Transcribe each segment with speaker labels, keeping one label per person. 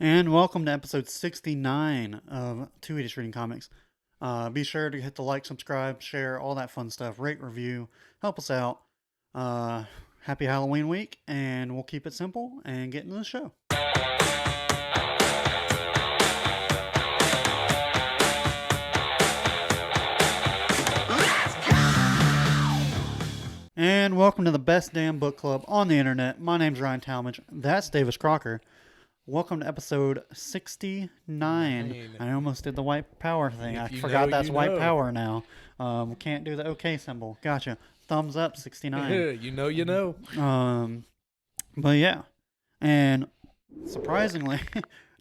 Speaker 1: And welcome to episode 69 of Two Idiots Reading Comics. Be sure to hit the like, subscribe, share, all that fun stuff. Rate, review, help us out. Happy Halloween week, and we'll keep it simple and get into the show. And welcome to the best damn book club on the internet. My name's Ryan Talmadge. That's Davis Crocker. Welcome to episode 69. I almost did the white power thing. I forgot that's white power now. Can't do the OK symbol. Gotcha. Thumbs up, 69.
Speaker 2: You know.
Speaker 1: But yeah. And surprisingly,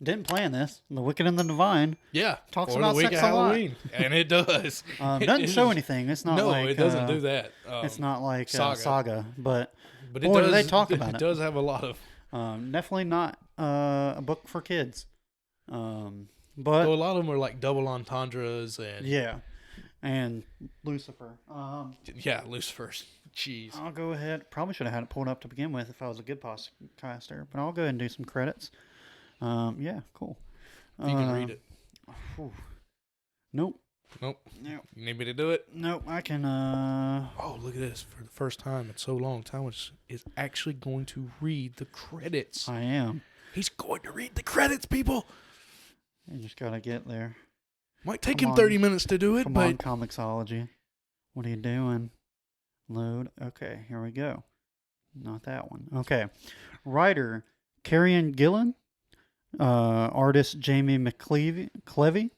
Speaker 1: didn't plan this. The Wicked and the Divine.
Speaker 2: Yeah.
Speaker 1: Talks about sex a lot.
Speaker 2: And it does.
Speaker 1: Doesn't show anything. It's not like...
Speaker 2: No, it doesn't do that.
Speaker 1: It's not like Saga. But
Speaker 2: it
Speaker 1: boy,
Speaker 2: does,
Speaker 1: do they talk about it.
Speaker 2: It does have a lot of...
Speaker 1: definitely not a book for kids. But
Speaker 2: so a lot of them are like double entendres and...
Speaker 1: Yeah. And Lucifer.
Speaker 2: Yeah, Lucifer's. Jeez.
Speaker 1: I'll go ahead. Probably should have had it pulled up to begin with if I was a good podcaster. But I'll go ahead and do some credits. Yeah, cool.
Speaker 2: You can read it.
Speaker 1: Nope.
Speaker 2: You need me to do it?
Speaker 1: Nope, I can...
Speaker 2: Oh, look at this. For the first time in so long, Thomas is actually going to read the credits.
Speaker 1: I am.
Speaker 2: He's going to read the credits, people.
Speaker 1: You just gotta get there.
Speaker 2: Might take him 30 minutes to do it,
Speaker 1: Come
Speaker 2: but...
Speaker 1: on, Comixology. What are you doing? Load. Okay, here we go. Not that one. Okay. Writer, Carrion Gillen. Artist, Jamie McClevey.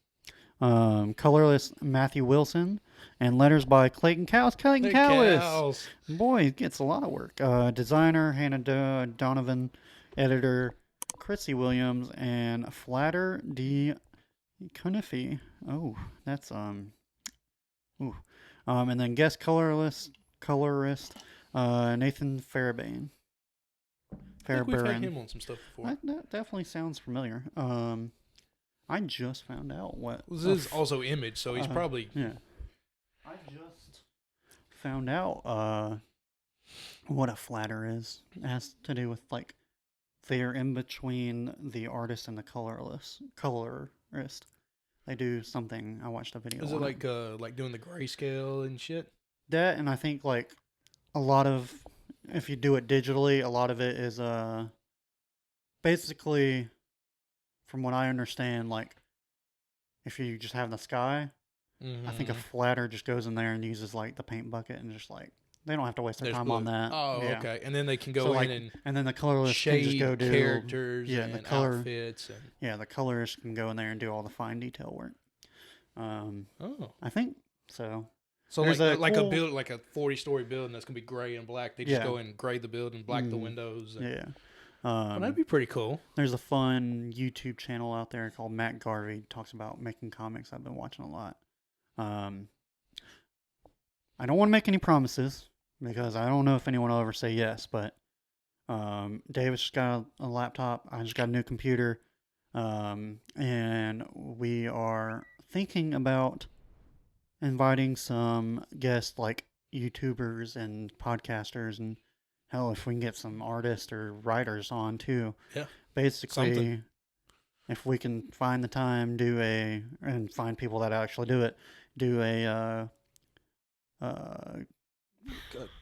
Speaker 1: Colorless, Matthew Wilson. And letters by Clayton Cowles. Clayton Cowles. Boy, he gets a lot of work. Designer, Hannah Donovan. Editor, Chrissy Williams. And Flatter D. Cunife. Oh, that's and then guest colorist Nathan Fairbairn.
Speaker 2: I think we've had him on some stuff before.
Speaker 1: That definitely sounds familiar. I just found out what
Speaker 2: this is also Image, so he's probably
Speaker 1: I just found out what a flatter is. It has to do with like they're in between the artist and the colorist. They do something. I watched a video.
Speaker 2: Is it like doing the grayscale and shit?
Speaker 1: That, and I think like a lot of, if you do it digitally, a lot of it is basically, from what I understand, like if you just have the sky, I think a flatter just goes in there and uses like the paint bucket and just like they don't have to waste their time on that.
Speaker 2: Oh, yeah. Okay. And then they can go in
Speaker 1: and then the colorist
Speaker 2: can
Speaker 1: just go do
Speaker 2: characters and the outfits.
Speaker 1: And the colorist can go in there and do all the fine detail work. I think so.
Speaker 2: So like a build, like a 40-story building that's gonna be gray and black. They just go in and gray the building, black the windows. And, well, that'd be pretty cool.
Speaker 1: There's a fun YouTube channel out there called Matt Garvey. Talks about making comics. I've been watching a lot. I don't want to make any promises because I don't know if anyone will ever say yes. But Davis just got a laptop. I just got a new computer, and we are thinking about inviting some guests like YouTubers and podcasters, and hell, if we can get some artists or writers on too.
Speaker 2: Yeah.
Speaker 1: Basically, if we can find the time, and find people that actually do a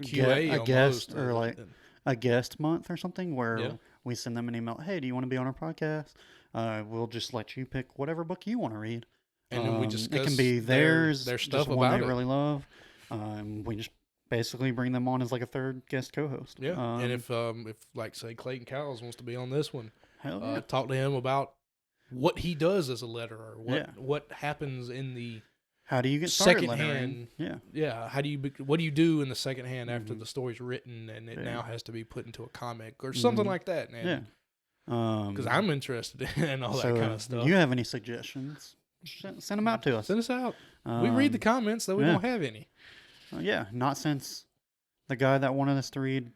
Speaker 2: QA,
Speaker 1: a guest or like a guest month or something where we send them an email. Hey, do you want to be on our podcast? We'll just let you pick whatever book you want to read.
Speaker 2: And then we discuss
Speaker 1: it can be their
Speaker 2: stuff
Speaker 1: one
Speaker 2: about
Speaker 1: they really love. We just basically bring them on as like a third guest co-host.
Speaker 2: Yeah, and if like say Clayton Cowles wants to be on this one,
Speaker 1: hell
Speaker 2: talk to him about what he does as a letterer, what happens in the
Speaker 1: how do you get started
Speaker 2: second
Speaker 1: lettering?
Speaker 2: hand? Yeah. What do you do in the second hand after the story's written and it now has to be put into a comic or something like that? Man. Yeah, because I'm interested in all that kind of stuff.
Speaker 1: Do you have any suggestions? Send them out to us.
Speaker 2: Send us out. We read the comments, though we don't have any.
Speaker 1: Not since the guy that wanted us to read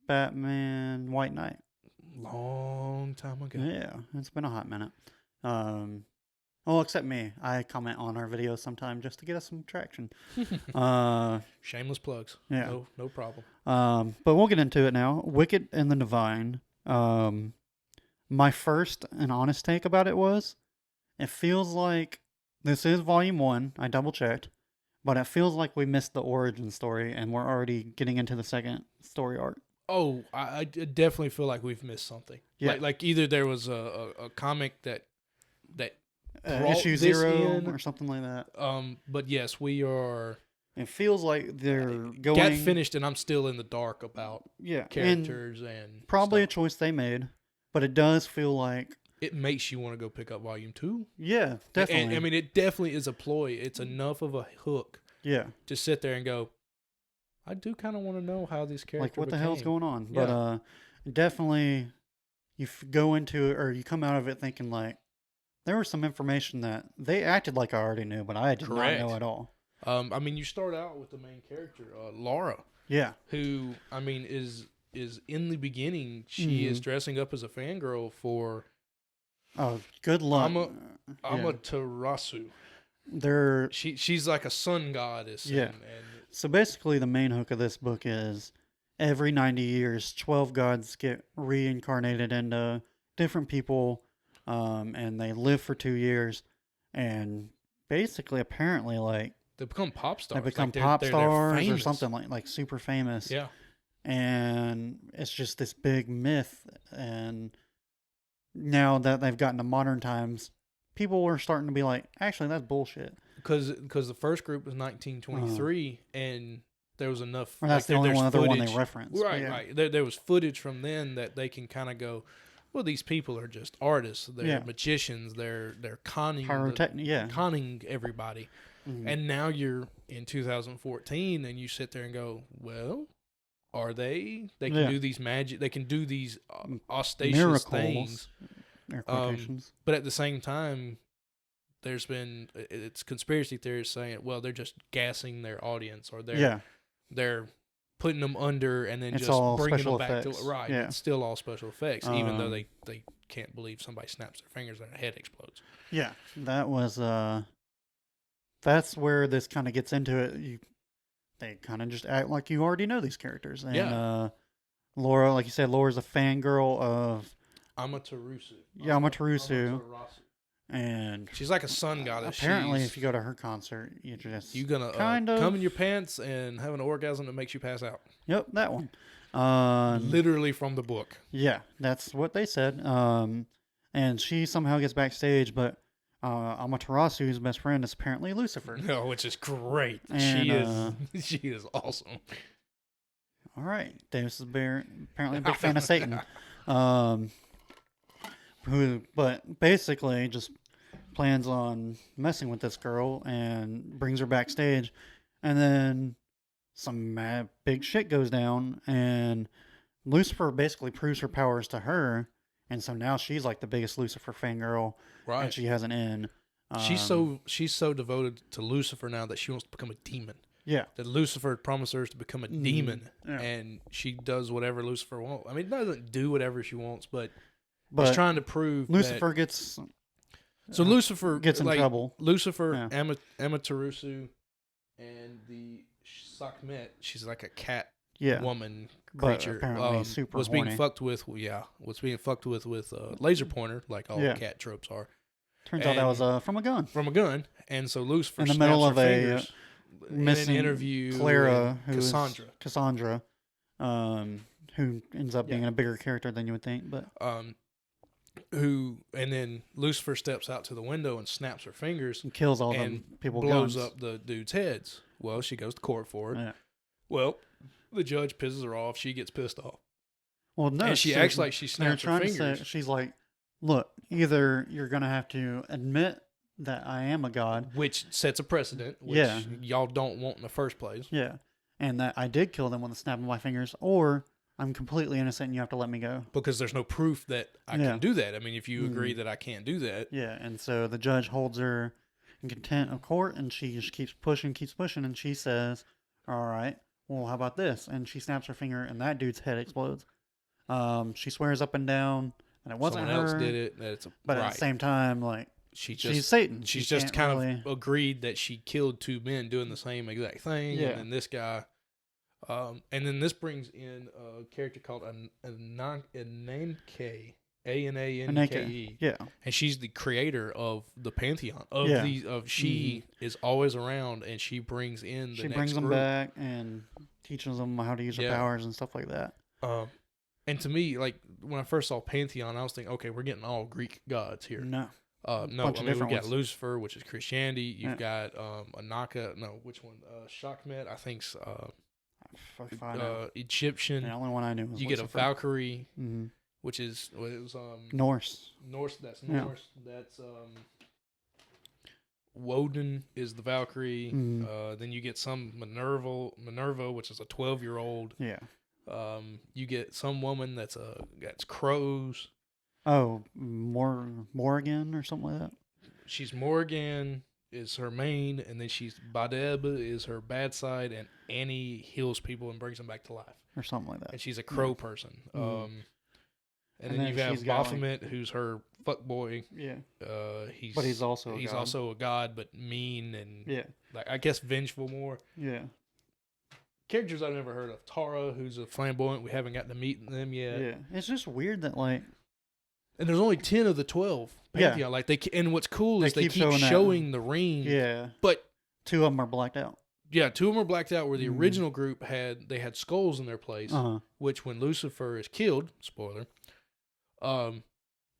Speaker 1: Batman White Knight.
Speaker 2: Long time ago.
Speaker 1: Yeah, it's been a hot minute. Except me. I comment on our videos sometime just to get us some traction.
Speaker 2: Shameless plugs.
Speaker 1: Yeah.
Speaker 2: No problem.
Speaker 1: But we'll get into it now. Wicked and the Devine. my first and honest take about it was, it feels like this is volume 1. I double checked, but it feels like we missed the origin story and we're already getting into the second story arc.
Speaker 2: Oh, I definitely feel like we've missed something. Yeah. Like either there was a comic that
Speaker 1: issue 0 or something like that.
Speaker 2: But yes, we are.
Speaker 1: It feels like they're going.
Speaker 2: Got finished, and I'm still in the dark about characters and
Speaker 1: probably
Speaker 2: stuff.
Speaker 1: A choice they made, but it does feel like
Speaker 2: it makes you want to go pick up volume 2.
Speaker 1: Yeah, definitely.
Speaker 2: And, I mean, it definitely is a ploy. It's enough of a hook.
Speaker 1: Yeah.
Speaker 2: To sit there and go, I do kind of want to know how these characters.
Speaker 1: Like what the hell's going on? Yeah. But definitely, you go into it or you come out of it thinking like, there was some information that they acted like I already knew, but I did not know at all.
Speaker 2: I mean, you start out with the main character, Laura.
Speaker 1: Yeah.
Speaker 2: Who, I mean, is in the beginning, she is dressing up as a fangirl for.
Speaker 1: Oh, good luck.
Speaker 2: Amaterasu. She's like a sun goddess.
Speaker 1: Yeah. So basically, the main hook of this book is every 90 years, 12 gods get reincarnated into different people, and they live for 2 years, and basically, apparently, like.
Speaker 2: They become pop stars.
Speaker 1: They become pop stars or something like super famous.
Speaker 2: Yeah.
Speaker 1: And it's just this big myth. And now that they've gotten to modern times, people are starting to be like, actually, that's bullshit.
Speaker 2: Because the first group was 1923, and there was enough.
Speaker 1: Or that's the only other one they referenced.
Speaker 2: Right, right. There was footage from then that they can kind of go, well, these people are just artists. They're magicians. They're conning. Conning everybody. Mm-hmm. And now you're in 2014, and you sit there and go, "Well, are they? They can do these magic. They can do these ostentatious miracles, things." But at the same time, there's been it's conspiracy theories saying, "Well, they're just gassing their audience, or they're putting them under, and then
Speaker 1: it's
Speaker 2: just bringing them
Speaker 1: back
Speaker 2: to right." Yeah. It's still all special effects, even though they can't believe somebody snaps their fingers and their head explodes.
Speaker 1: Yeah, that was. That's where this kind of gets into it. They kind of just act like you already know these characters. And Laura, like you said, Laura's a fangirl of
Speaker 2: Amaterasu.
Speaker 1: Yeah, Amaterasu. And
Speaker 2: she's like a sun goddess.
Speaker 1: Apparently, if you go to her concert, you're
Speaker 2: gonna come in your pants and have an orgasm that makes you pass out.
Speaker 1: Yep, that one.
Speaker 2: Literally from the book.
Speaker 1: Yeah, that's what they said. And she somehow gets backstage, but Amaterasu's best friend is apparently Lucifer.
Speaker 2: No, which is great.
Speaker 1: And,
Speaker 2: she is awesome.
Speaker 1: All right, Davis is apparently a big fan of Satan. But basically just plans on messing with this girl and brings her backstage, and then some big shit goes down, and Lucifer basically proves her powers to her. And so now she's like the biggest Lucifer fangirl,
Speaker 2: right?
Speaker 1: And she has an in.
Speaker 2: She's so devoted to Lucifer now that she wants to become a demon.
Speaker 1: Yeah.
Speaker 2: That Lucifer promised her to become a demon, and she does whatever Lucifer wants. I mean, doesn't do whatever she wants, but he's trying to prove
Speaker 1: Lucifer gets.
Speaker 2: So Lucifer
Speaker 1: gets in trouble.
Speaker 2: Lucifer, Amaterasu, and the Sekhmet. She's like a cat. Woman creature
Speaker 1: super
Speaker 2: was being fucked with. Was being fucked with laser pointer, like all cat tropes are.
Speaker 1: Turns out that was from a gun.
Speaker 2: From a gun, and so Lucifer
Speaker 1: in the middle of a
Speaker 2: missing interview.
Speaker 1: Clara,
Speaker 2: Cassandra,
Speaker 1: who ends up being a bigger character than you would think, but
Speaker 2: and then Lucifer steps out to the window and snaps her fingers
Speaker 1: and kills all the people.
Speaker 2: Blows up the dudes' heads. Well, she goes to court for it.
Speaker 1: Yeah.
Speaker 2: Well. The judge pisses her off. She gets pissed off.
Speaker 1: Well, no.
Speaker 2: And she acts like she snaps her fingers.
Speaker 1: She's like, look, either you're going to have to admit that I am a god.
Speaker 2: Which sets a precedent, which y'all don't want in the first place.
Speaker 1: Yeah. And that I did kill them with the snap of my fingers, or I'm completely innocent and you have to let me go.
Speaker 2: Because there's no proof that I can do that. I mean, if you agree that I can't do that.
Speaker 1: Yeah. And so the judge holds her in contempt of court, and she just keeps pushing, and she says, all right. Well, how about this? And she snaps her finger, and that dude's head explodes. She swears up and down, and it wasn't
Speaker 2: someone
Speaker 1: her.
Speaker 2: Else did it.
Speaker 1: But at the same time, like she's Satan.
Speaker 2: She's just kind of agreed that she killed 2 men doing the same exact thing. Yeah. And then this guy, and then this brings in a character called Ananke, Ananke.
Speaker 1: Yeah.
Speaker 2: And she's the creator of the pantheon of these. She is always around, and she brings in the next
Speaker 1: brings them
Speaker 2: group.
Speaker 1: back and teaches them how to use their powers and stuff like that.
Speaker 2: And to me, like when I first saw pantheon, I was thinking, okay, we're getting all Greek gods here.
Speaker 1: No.
Speaker 2: No, I mean, we got Lucifer, which is Christianity. You've got Anaka. No, which one? Shakmet, I think's Egyptian.
Speaker 1: The only one I knew was
Speaker 2: you
Speaker 1: Lucifer.
Speaker 2: Get a Valkyrie, which is it was
Speaker 1: Norse.
Speaker 2: Norse. That's Norse. That's Woden is the Valkyrie. Then you get some Minerva, which is a 12-year-old.
Speaker 1: Yeah.
Speaker 2: You get some woman that's crows.
Speaker 1: Oh, Morrigan or something like that.
Speaker 2: She's Morrigan is her main, and then she's Badeb is her bad side, and Annie heals people and brings them back to life
Speaker 1: or something like that.
Speaker 2: And she's a crow person. And then you have Baphomet, who's her fuck boy.
Speaker 1: Yeah.
Speaker 2: But he's also a god, but mean and like I guess vengeful more.
Speaker 1: Yeah.
Speaker 2: Characters I've never heard of. Tara, who's a flamboyant. We haven't gotten to meet them yet.
Speaker 1: Yeah. It's just weird that like.
Speaker 2: And there's only 10 of the 12 pantheon. Yeah. Like and what's cool is they keep showing the ring.
Speaker 1: Yeah.
Speaker 2: But
Speaker 1: 2 of them are blacked out.
Speaker 2: Yeah, 2 of them are blacked out. Where the original group had skulls in their place, which when Lucifer is killed, spoiler,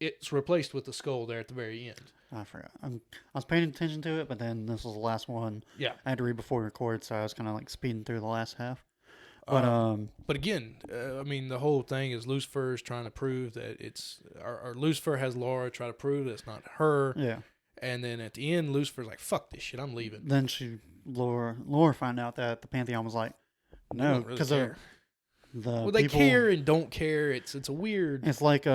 Speaker 2: it's replaced with the skull there at the very end.
Speaker 1: I forgot. I was paying attention to it, but then this was the last one.
Speaker 2: Yeah,
Speaker 1: I had to read before we record, so I was kind of like speeding through the last half. But
Speaker 2: again, I mean, the whole thing is Lucifer is trying to prove that it's or Lucifer has Laura try to prove that it's not her.
Speaker 1: Yeah. And
Speaker 2: then at the end, Lucifer's like, "Fuck this shit, I'm leaving."
Speaker 1: Then Laura found out that the Pantheon was like, no, because really
Speaker 2: they care and don't care. It's a weird.
Speaker 1: It's like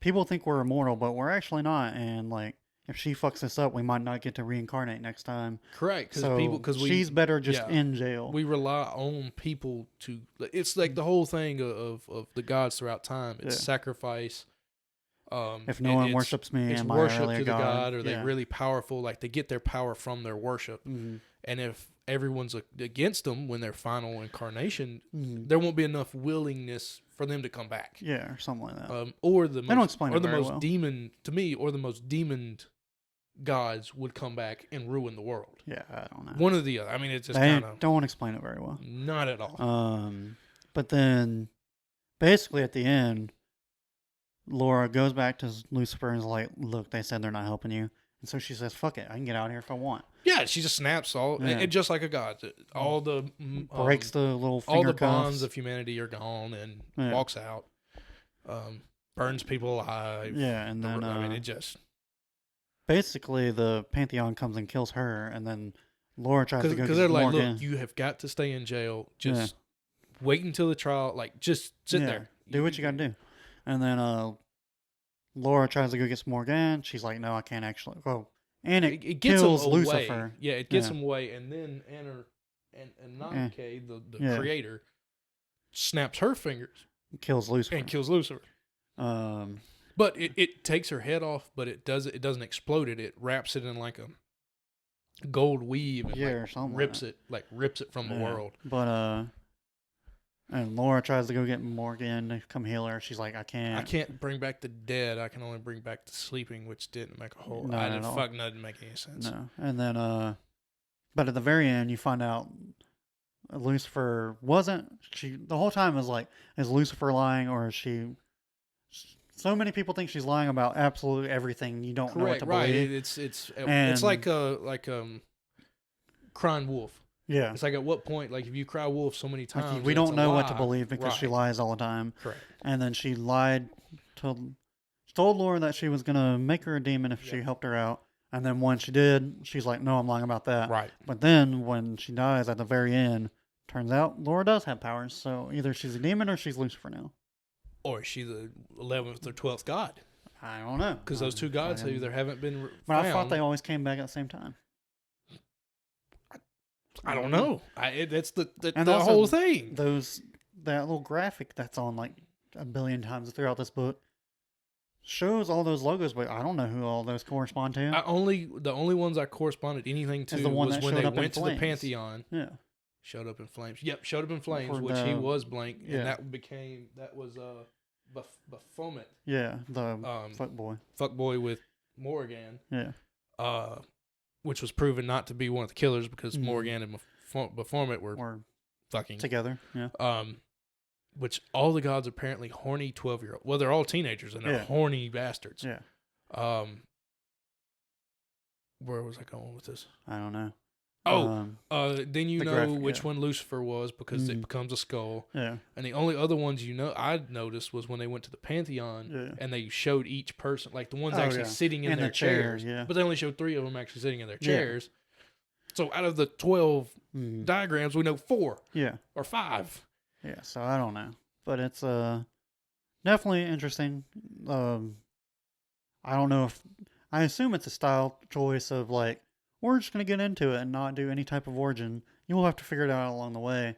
Speaker 1: people think we're immortal, but we're actually not. And like, if she fucks this up, we might not get to reincarnate next time.
Speaker 2: Correct,
Speaker 1: because she's better just in jail.
Speaker 2: We rely on people to. It's like the whole thing of the gods throughout time. It's sacrifice.
Speaker 1: If no one worships me,
Speaker 2: it's
Speaker 1: am
Speaker 2: worship
Speaker 1: I really
Speaker 2: to the god? Are
Speaker 1: they
Speaker 2: really powerful? Like they get their power from their worship. And if everyone's against them when their final incarnation, there won't be enough willingness for them to come back.
Speaker 1: Yeah, or something like that.
Speaker 2: Or the
Speaker 1: they don't explain it very well.
Speaker 2: demon to me, or the most demoned gods would come back and ruin the world.
Speaker 1: Yeah, I don't know.
Speaker 2: One or the other. I mean, it's just kind of
Speaker 1: don't explain it very well.
Speaker 2: Not at all.
Speaker 1: But then, basically at the end, Laura goes back to Lucifer and is like, "Look, they said they're not helping you," and so she says, "Fuck it, I can get out of here if I want."
Speaker 2: Yeah, she just snaps and just like a god, all the
Speaker 1: breaks the little finger
Speaker 2: all the
Speaker 1: cuffs.
Speaker 2: bonds of humanity are gone and walks out, burns people alive.
Speaker 1: Yeah, and then
Speaker 2: I mean, it just
Speaker 1: basically the Pantheon comes and kills her, and then Laura tries to go
Speaker 2: because they're like,
Speaker 1: Morgan.
Speaker 2: "Look, you have got to stay in jail. Just wait until the trial. Like, just sit there,
Speaker 1: do what you got to do." And then Laura tries to go get some more gun. She's like, "No, I can't actually." Oh, and it gets kills
Speaker 2: him away.
Speaker 1: Lucifer.
Speaker 2: Yeah, it gets him away, and then Ananke, the creator, snaps her fingers,
Speaker 1: kills Lucifer,
Speaker 2: But it takes her head off, but it doesn't explode it. It wraps it in like a gold weave and
Speaker 1: or something
Speaker 2: rips it from the world.
Speaker 1: But and Laura tries to go get Morgan to come heal her. She's like, I can't
Speaker 2: bring back the dead. I can only bring back the sleeping, which didn't make a whole. Didn't make any sense.
Speaker 1: No, and then but at the very end, you find out Lucifer wasn't. The whole time was like, is Lucifer lying or is she? So many people think she's lying about absolutely everything. You don't know what to believe.
Speaker 2: It's like crying wolf.
Speaker 1: Yeah.
Speaker 2: It's like at what point, like if you cry wolf so many times,
Speaker 1: like we don't know what to believe because she lies all the time.
Speaker 2: Correct.
Speaker 1: And then she told Laura that she was going to make her a demon if she helped her out. And then when she did, she's like, no, I'm lying about that.
Speaker 2: Right.
Speaker 1: But then when she dies at the very end, turns out Laura does have powers. So either she's a demon or she's Lucifer now.
Speaker 2: Or is she the 11th or 12th god?
Speaker 1: I don't know.
Speaker 2: Because those two gods either haven't been found.
Speaker 1: But I thought they always came back at the same time.
Speaker 2: I don't know. That's the whole thing.
Speaker 1: That little graphic that's on like a billion times throughout this book shows all those logos, but I don't know who all those correspond to.
Speaker 2: The only ones I corresponded anything to was when they went to the Pantheon.
Speaker 1: Yeah.
Speaker 2: Showed up in flames. Yep, showed up in flames, which he was blank, and that was Baphomet.
Speaker 1: Yeah, the fuck boy
Speaker 2: with Morgan.
Speaker 1: Yeah.
Speaker 2: Which was proven not to be one of the killers because Morgan and Baphomet were fucking
Speaker 1: together. Yeah.
Speaker 2: Which all the gods apparently horny 12-year-old. Well, they're all teenagers and they're horny bastards.
Speaker 1: Yeah.
Speaker 2: Where was I going with this?
Speaker 1: I don't know.
Speaker 2: Then you know which one Lucifer was because it becomes a skull.
Speaker 1: Yeah.
Speaker 2: And the only other ones I noticed was when they went to the Pantheon and they showed each person, like the ones actually sitting in their chairs.
Speaker 1: Yeah.
Speaker 2: But they only showed 3 of them actually sitting in their chairs. So out of the 12 diagrams, we know 4.
Speaker 1: Yeah.
Speaker 2: Or 5.
Speaker 1: Yeah, so I don't know. But it's definitely interesting. I don't know if... I assume it's a style choice of like, we're just going to get into it and not do any type of origin. You'll have to figure it out along the way.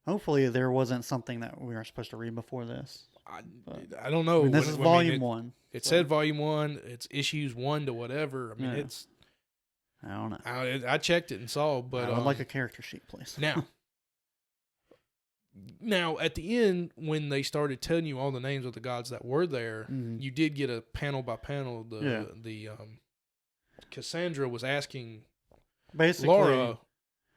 Speaker 1: Hopefully there wasn't something that we weren't supposed to read before this.
Speaker 2: I don't know.
Speaker 1: This is volume 1.
Speaker 2: It said volume 1. It's issues 1 to whatever. I mean, it's...
Speaker 1: I don't know.
Speaker 2: I checked it and saw, but...
Speaker 1: I would like a character sheet, please.
Speaker 2: Now, at the end, when they started telling you all the names of the gods that were there, you did get a panel by panel. Cassandra was asking
Speaker 1: basically
Speaker 2: Laura,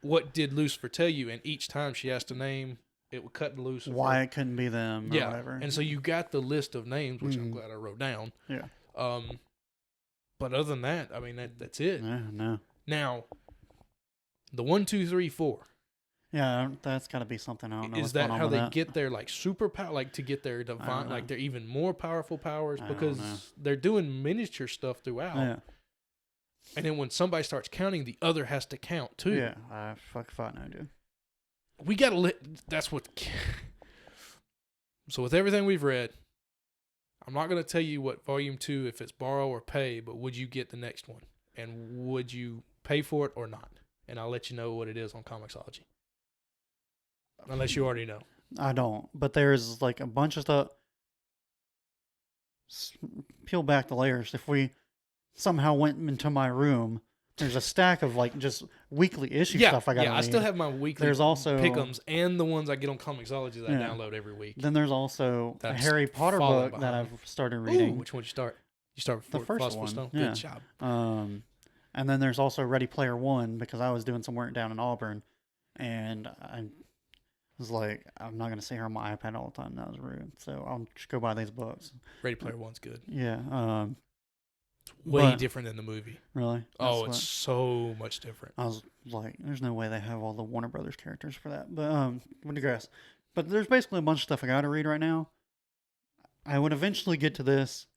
Speaker 2: what did Lucifer tell you? And each time she asked a name, it would cut to Lucifer.
Speaker 1: Why it couldn't be them or whatever.
Speaker 2: And so you got the list of names, which I'm glad I wrote down.
Speaker 1: Yeah.
Speaker 2: But other than that, I mean, that's it.
Speaker 1: No.
Speaker 2: Now, the 1, 2, 3, 4.
Speaker 1: Yeah, that's got to be something. I don't know.
Speaker 2: Is that how they get their like superpower, like to get their divine, like their even more powerful powers? Because they're doing miniature stuff throughout.
Speaker 1: Yeah.
Speaker 2: And then when somebody starts counting, the other has to count too.
Speaker 1: Yeah, I fucking know, dude.
Speaker 2: We gotta let. That's what. So with everything we've read, I'm not gonna tell you what volume 2 if it's borrow or pay, but would you get the next one, and would you pay for it or not? And I'll let you know what it is on Comixology. Unless you already know.
Speaker 1: I don't. But there's like a bunch of stuff. Peel back the layers. If we somehow went into my room, there's a stack of like just weekly issue stuff I got to read.
Speaker 2: I still have my weekly
Speaker 1: there's also
Speaker 2: pick'ems and the ones I get on Comixology that I download every week.
Speaker 1: Then there's also a Harry Potter book that I've started reading.
Speaker 2: Ooh, which one did you start? You start with
Speaker 1: the first one.
Speaker 2: Stone?
Speaker 1: Yeah.
Speaker 2: Good job.
Speaker 1: And then there's also Ready Player One because I was doing some work down in Auburn, and I was like, I'm not going to sit here on my iPad all the time. That was rude. So I'll just go buy these books.
Speaker 2: Ready Player One's good.
Speaker 1: Yeah.
Speaker 2: It's way different than the movie.
Speaker 1: Really?
Speaker 2: It's so much different.
Speaker 1: I was like, there's no way they have all the Warner Brothers characters for that. But, we digress. But there's basically a bunch of stuff I got to read right now. I would eventually get to this,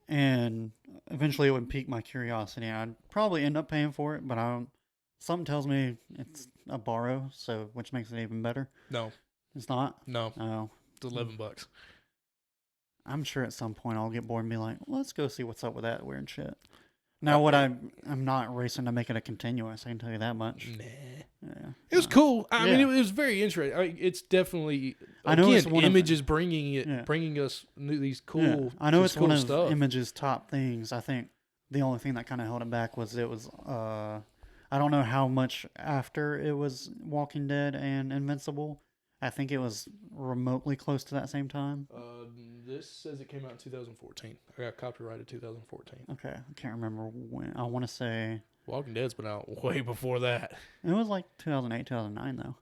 Speaker 1: and eventually it would pique my curiosity. I'd probably end up paying for it, but I don't. Something tells me it's a borrow, so which makes it even better.
Speaker 2: No,
Speaker 1: it's not.
Speaker 2: No,
Speaker 1: oh,
Speaker 2: it's $11.
Speaker 1: I'm sure at some point I'll get bored and be like, well, let's go see what's up with that weird shit. Now, I'm not racing to make it a continuous. I can tell you that much.
Speaker 2: Nah.
Speaker 1: Yeah.
Speaker 2: It was cool. I mean, it was very interesting. I mean, it's definitely
Speaker 1: I know it's
Speaker 2: Image's bringing us these cool. Yeah.
Speaker 1: I know it's
Speaker 2: cool
Speaker 1: one of
Speaker 2: stuff.
Speaker 1: Image's top things. I think the only thing that kind of held it back was I don't know how much after it was Walking Dead and Invincible. I think it was remotely close to that same time.
Speaker 2: This says it came out in 2014. I got copyrighted 2014.
Speaker 1: Okay, I can't remember when. I want to say
Speaker 2: Walking Dead's been out way before that.
Speaker 1: It was like 2008, 2009 though.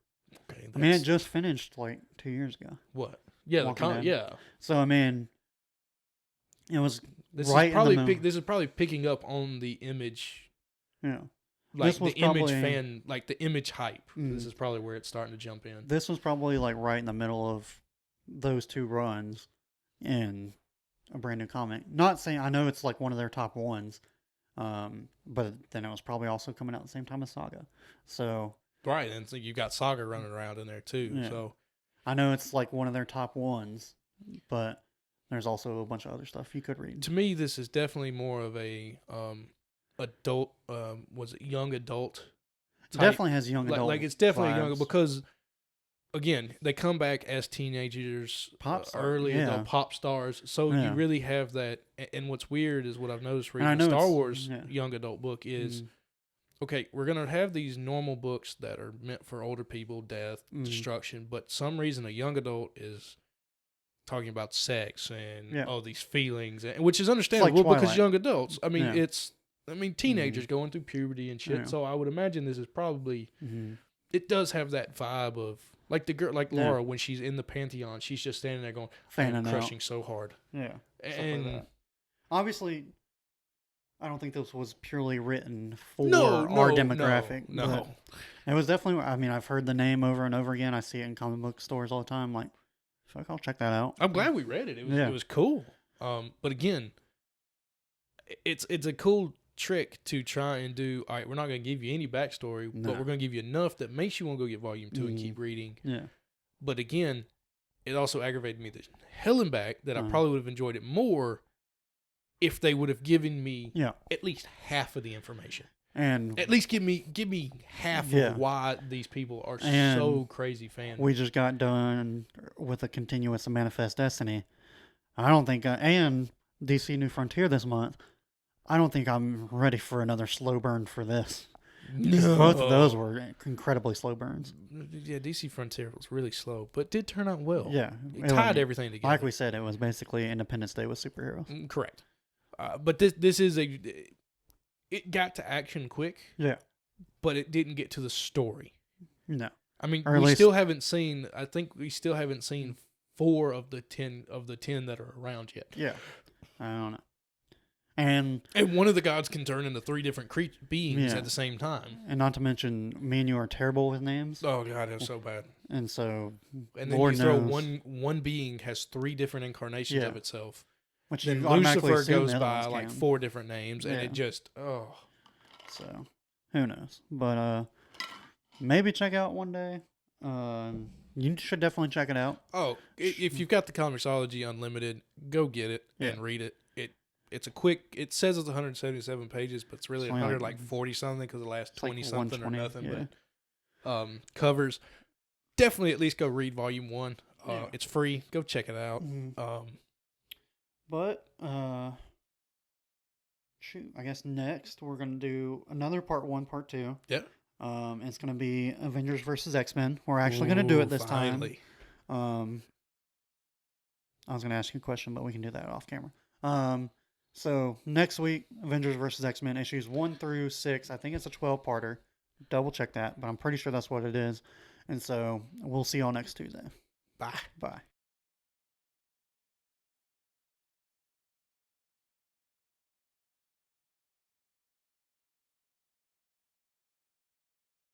Speaker 2: Okay,
Speaker 1: I mean it just finished like 2 years ago.
Speaker 2: What? Yeah, yeah.
Speaker 1: So I mean, it was
Speaker 2: this
Speaker 1: right
Speaker 2: is probably
Speaker 1: in the
Speaker 2: this is probably picking up on the Image.
Speaker 1: Yeah.
Speaker 2: Like the Image fan, like the Image hype. This is probably where it's starting to jump in.
Speaker 1: This was probably like right in the middle of those two runs in a brand new comic. Not saying I know it's like one of their top ones, but then it was probably also coming out at the same time as Saga. So
Speaker 2: right, and so you got Saga running around in there too.
Speaker 1: Yeah.
Speaker 2: So
Speaker 1: I know it's like one of their top ones, but there's also a bunch of other stuff you could read.
Speaker 2: To me, this is definitely more of a adult, was it young adult?
Speaker 1: It definitely has young adult.
Speaker 2: Like it's definitely younger because, again, they come back as teenagers, adult pop stars. So you really have that. And what's weird is what I've noticed reading the Star Wars young adult book is, okay, we're gonna have these normal books that are meant for older people, death, destruction, but some reason a young adult is talking about sex and all these feelings, which is
Speaker 1: It's
Speaker 2: understandable
Speaker 1: like
Speaker 2: because young adults. I mean,
Speaker 1: Yeah.
Speaker 2: teenagers going through puberty and shit.
Speaker 1: Yeah.
Speaker 2: So I would imagine this is probably. It does have that vibe of like the girl, like Laura, when she's in the Pantheon, she's just standing there going, "I'm crushing so hard."
Speaker 1: Yeah,
Speaker 2: and
Speaker 1: like obviously, I don't think this was purely written for
Speaker 2: our
Speaker 1: demographic.
Speaker 2: No,
Speaker 1: it was definitely. I mean, I've heard the name over and over again. I see it in comic book stores all the time. Like, fuck, I'll check that out.
Speaker 2: I'm glad we read it. It was cool. But again, it's a cool trick to try and do. All right, we're not going to give you any backstory, but we're going to give you enough that makes you want to go get volume 2 and keep reading.
Speaker 1: Yeah.
Speaker 2: But again, it also aggravated me the hell and back that I probably would have enjoyed it more if they would have given me at least half of the information. And at least give me half of why these people are so crazy fans.
Speaker 1: We just got done with a continuous of Manifest Destiny. I don't think, and DC New Frontier this month. I don't think I'm ready for another slow burn for this. No. Both of those were incredibly slow burns.
Speaker 2: Yeah, DC Frontier was really slow, but did turn out well.
Speaker 1: Yeah.
Speaker 2: It tied everything together.
Speaker 1: Like we said, it was basically Independence Day with superheroes.
Speaker 2: Correct. But this is it got to action quick. Yeah. But it didn't get to the story. No. I mean, we still haven't seen, I think we still haven't seen 4 of the 10 that are around yet.
Speaker 1: Yeah. I don't know. And
Speaker 2: one of the gods can turn into 3 different beings at the same time.
Speaker 1: And not to mention, me and you are terrible with names.
Speaker 2: Oh God, it was so bad.
Speaker 1: And so,
Speaker 2: and then Lord you throw one being has 3 different incarnations of itself.
Speaker 1: Which
Speaker 2: then Lucifer goes by like 4 different names, and it just
Speaker 1: So, who knows? But maybe check out one day. You should definitely check it out.
Speaker 2: Oh, if you've got the Comicsology Unlimited, go get it and read it. It's a quick. It says it's 177 pages, but it's really 140 something because the last 20 something or nothing. Yeah. But covers. Definitely at least go read volume 1. It's free. Go check it out.
Speaker 1: But shoot, I guess next we're gonna do another part 1, part 2.
Speaker 2: Yeah.
Speaker 1: It's gonna be Avengers versus X-Men. We're actually gonna do it this time. I was gonna ask you a question, but we can do that off camera. So next week, Avengers versus X-Men issues 1 through 6. I think it's a 12-parter. Double check that, but I'm pretty sure that's what it is. And so we'll see y'all next Tuesday.
Speaker 2: Bye.
Speaker 1: Bye.